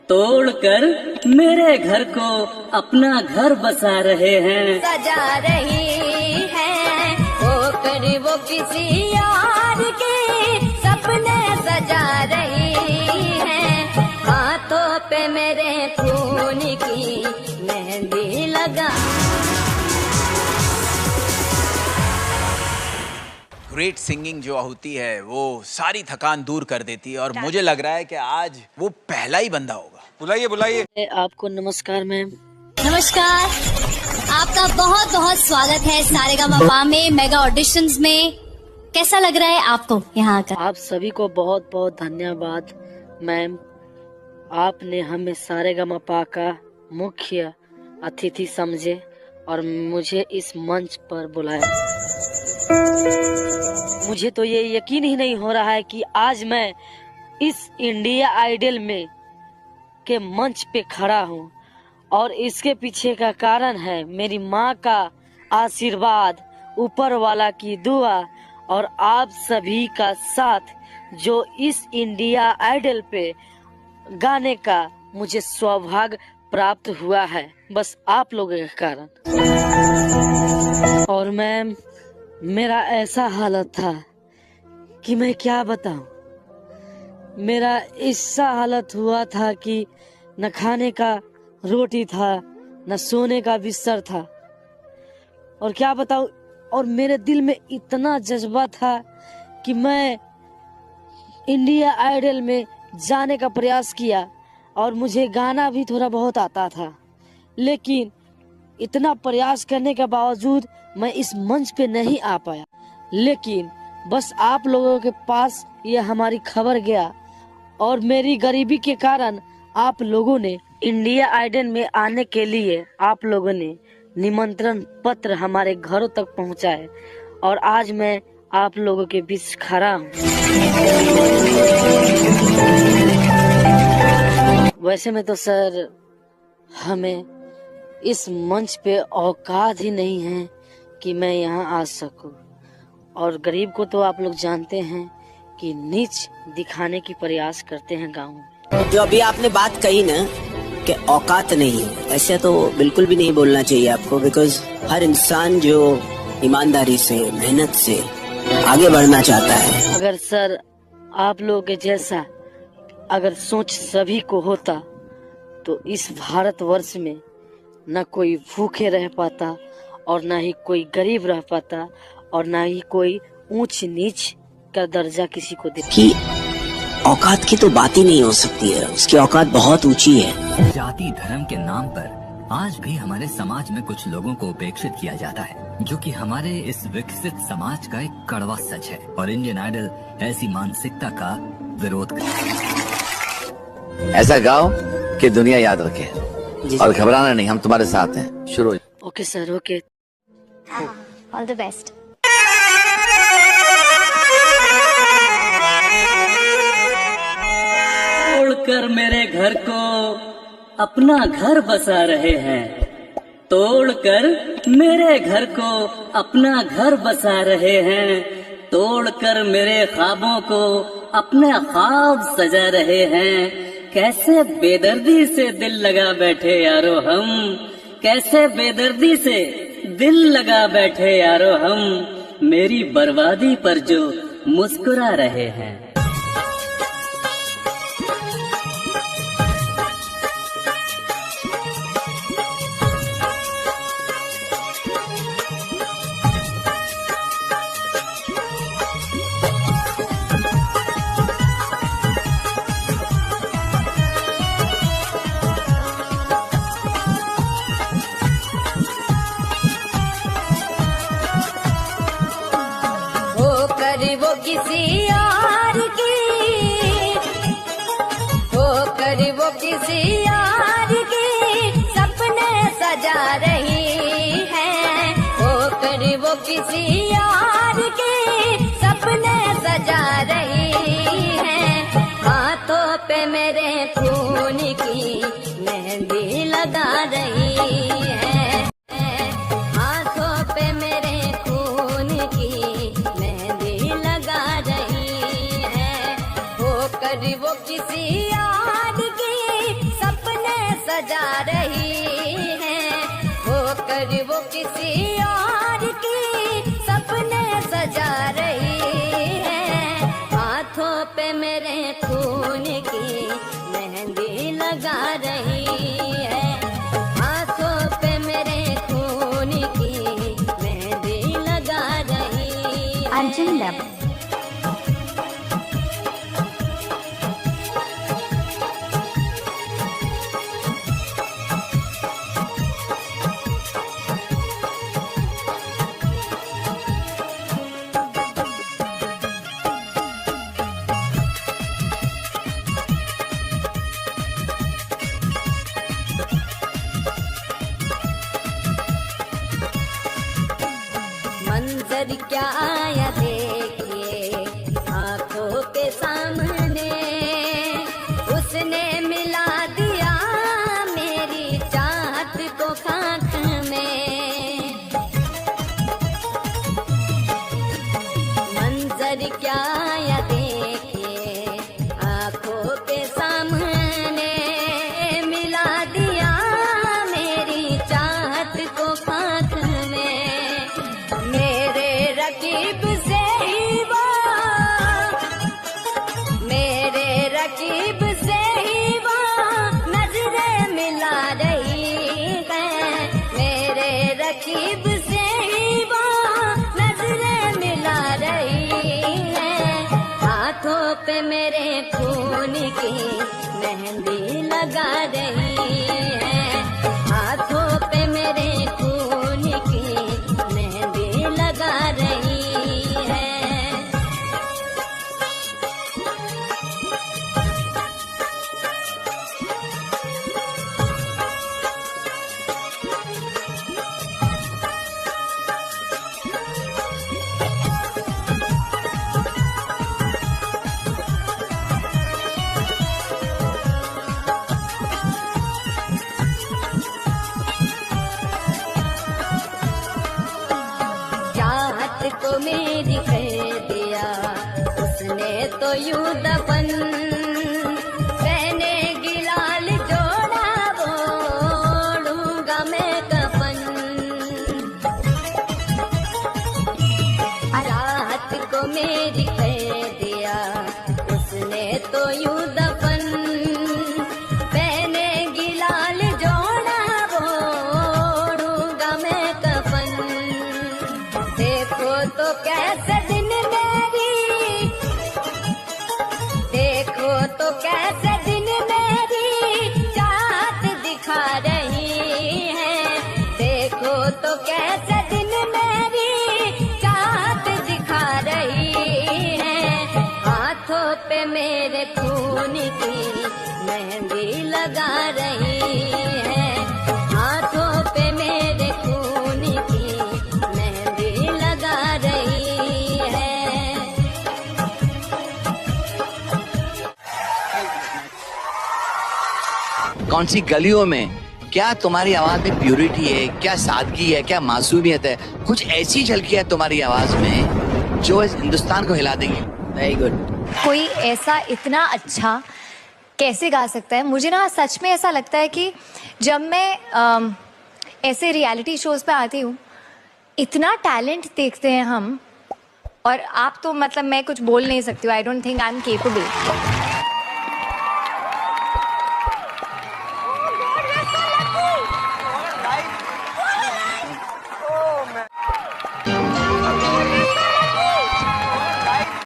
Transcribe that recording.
तोड़कर मेरे घर को अपना घर बसा रहे हैं, सजा रही है होकर वो किसी यार के सपने सजा रही है। हाथों पे मेरे खून की मेहंदी लगा। ग्रेट सिंगिंग जो होती है वो सारी थकान दूर कर देती है और मुझे लग रहा है कि आज वो पहला ही बंदा होगा। बुलाइए बुलाइए। आपको नमस्कार मैम। नमस्कार, आपका बहुत बहुत स्वागत है सारेगामापा में मेगा ऑडिशंस में। कैसा लग रहा है आपको यहाँ आकर? आप सभी को बहुत बहुत धन्यवाद मैम। आपने हमें सारेगामापा का मुख्य अतिथि समझे और मुझे इस मंच पर बुलाया। मुझे तो ये यकीन ही नहीं हो रहा है कि आज मैं इस इंडिया आइडल में के मंच पे खड़ा हूँ और इसके पीछे का कारण है मेरी माँ का आशीर्वाद, ऊपर वाला की दुआ और आप सभी का साथ जो इस इंडिया आइडल पे गाने का मुझे सौभाग्य प्राप्त हुआ है, बस आप लोगों के कारण। और मैम मेरा ऐसा हालत था कि मैं क्या बताऊं। मेरा ऐसा हालत हुआ था कि न खाने का रोटी था, न सोने का बिस्तर था, और क्या बताऊं। और मेरे दिल में इतना जज्बा था कि मैं इंडिया आइडल में जाने का प्रयास किया और मुझे गाना भी थोड़ा बहुत आता था, लेकिन इतना प्रयास करने के बावजूद मैं इस मंच पे नहीं आ पाया। लेकिन बस आप लोगों के पास ये हमारी खबर गया और मेरी गरीबी के कारण आप लोगों ने इंडिया आइडल में आने के लिए आप लोगों ने निमंत्रण पत्र हमारे घरों तक पहुंचाए और आज मैं आप लोगों के बीच खड़ा हूं। वैसे में तो सर हमें इस मंच पे औकात ही नहीं है कि मैं यहाँ आ सकूं, और गरीब को तो आप लोग जानते हैं कि नीच दिखाने की प्रयास करते हैं गाँव में। जो अभी आपने बात कही ना कि औकात नहीं है, ऐसे तो बिल्कुल भी नहीं बोलना चाहिए आपको, बिकॉज हर इंसान जो ईमानदारी से मेहनत से आगे बढ़ना चाहता है। अगर सर आप लोगों के जैसा अगर सोच सभी को होता तो इस भारतवर्ष में न कोई भूखे रह पाता और न ही कोई गरीब रह पाता और न ही कोई ऊंच नीच का दर्जा किसी को दे। कि औकात की तो बात ही नहीं हो सकती है, उसकी औकात बहुत ऊंची है। जाति धर्म के नाम पर आज भी हमारे समाज में कुछ लोगों को उपेक्षित किया जाता है, जो कि हमारे इस विकसित समाज का एक कड़वा सच है। और इंडियन आइडल ऐसी मानसिकता का विरोध करता है। ऐसा गाओ कि दुनिया याद रखे और घबराना नहीं, हम तुम्हारे साथ हैं। शुरू। Okay sir, okay. All the best. तोड़कर मेरे घर को अपना घर बसा रहे हैं, तोड़कर मेरे घर को अपना घर बसा रहे हैं, तोड़कर मेरे ख्वाबों को अपने ख्वाब सजा रहे हैं। कैसे बेदर्दी से दिल लगा बैठे यारो हम, कैसे बेदर्दी से दिल लगा बैठे यारो हम, मेरी बर्बादी पर जो मुस्कुरा रहे हैं। वो किसी यार की होकर वो किसी यार की सपने सजा रही है, होकर वो किसी यार के सपने सजा रही है। हाथों पे मेरे खून की मेहंदी लगा रही है, हाथों पे मेरे खून की मेहंदी लगा रही है, होकर वो किसी यार की सजा रही है, होकर वो किसी और की सपने सजा रही है। हाथों पे मेरे खून की मेहंदी लगा रही है, हाथों पे मेरे खून की मेहंदी लगा रही है। अर्जुन लव मंजर क्या आया देखिए आंखों के सामने, उसने मिला दिया मेरी चाहत को खाक में। मंजर क्या आया देखिए आंखों के सामने, मिला दिया मेरी चाहत को खाक में। मेरे रकीब से ही वो, मेरे रकीब से ही वो नजरें मिला रही है, मेरे रकीब से ही वो नजरें मिला रही है। हाथों पे मेरे खून की मेहंदी लगा रही है, हाथों पे मेरे खून की मेहंदी लगा रही है। चाहत को मेरी कर दिया उसने तो यूं दफन, मैंने गिलाल जोड़ा ओढ़ूंगा मैं कफन। चाहत को मेरी कर दिया उसने तो यूं दफन, मैंने गिलाल जोड़ा ओढ़ूंगा मैं कफन। देखो तो कैसे दिन मेरी, देखो तो कैसे दिन मेरी चाहत दिखा रही है, देखो तो कैसे दिन मेरी चाहत दिखा रही है। हाथों पे मेरे खून की मेहंदी लगा रही है, हाथों पे मेरे खून की मेहंदी लगा रही है। कौन सी गलियों में क्या तुम्हारी आवाज में प्यूरिटी है, क्या सादगी है, क्या मासूमियत है। कुछ ऐसी झलकियां है तुम्हारी आवाज में जो इस हिंदुस्तान को हिला देंगी। Very good. कोई ऐसा इतना अच्छा कैसे गा सकता है। मुझे ना सच में ऐसा लगता है कि जब मैं ऐसे रियलिटी शोज पे आती हूँ, इतना टैलेंट देखते हैं हम, और आप तो मतलब मैं कुछ बोल नहीं सकती हूँ। I don't think I am capable.